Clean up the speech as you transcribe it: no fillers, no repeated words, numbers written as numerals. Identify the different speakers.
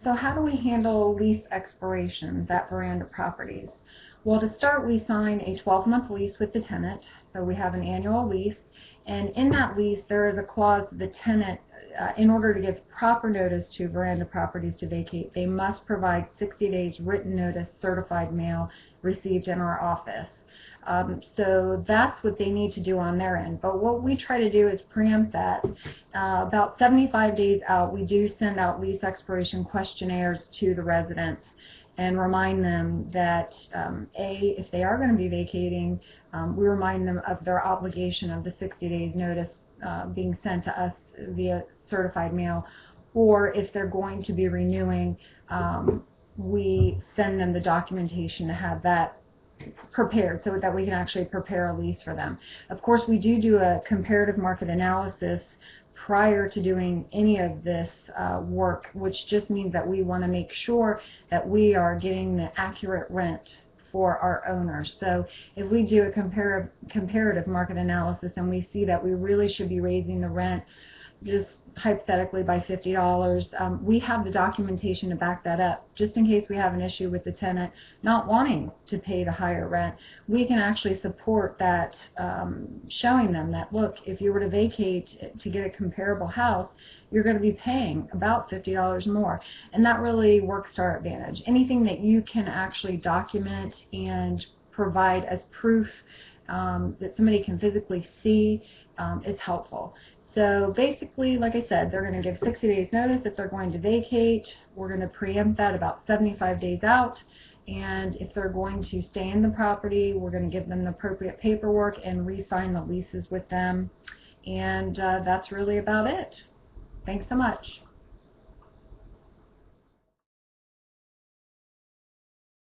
Speaker 1: So how do we handle lease expirations at Veranda Properties? Well, to start, we sign a 12-month lease with the tenant. So we have an annual lease, and in that lease there is a clause that the tenant, in order to give proper notice to Veranda Properties to vacate, they must provide 60 days written notice, certified mail, received in our office. So that's what they need to do on their end. But what we try to do is preempt that. About 75 days out, we do send out lease expiration questionnaires to the residents and remind them that, if they are going to be vacating, we remind them of their obligation of the 60 days notice being sent to us via certified mail, or if they're going to be renewing, we send them the documentation to have that prepared so that we can actually prepare a lease for them. Of course, we do a comparative market analysis prior to doing any of this work, which just means that we want to make sure that we are getting the accurate rent for our owners. So if we do a comparative market analysis and we see that we really should be raising the rent just hypothetically by $50, we have the documentation to back that up. Just in case we have an issue with the tenant not wanting to pay the higher rent, we can actually support that, showing them that, look, if you were to vacate to get a comparable house, you're going to be paying about $50 more. And that really works to our advantage. Anything that you can actually document and provide as proof that somebody can physically see is helpful. So basically, like I said, they're going to give 60 days notice if they're going to vacate. We're going to preempt that about 75 days out. And if they're going to stay in the property, we're going to give them the appropriate paperwork and re-sign the leases with them. And that's really about it. Thanks so much.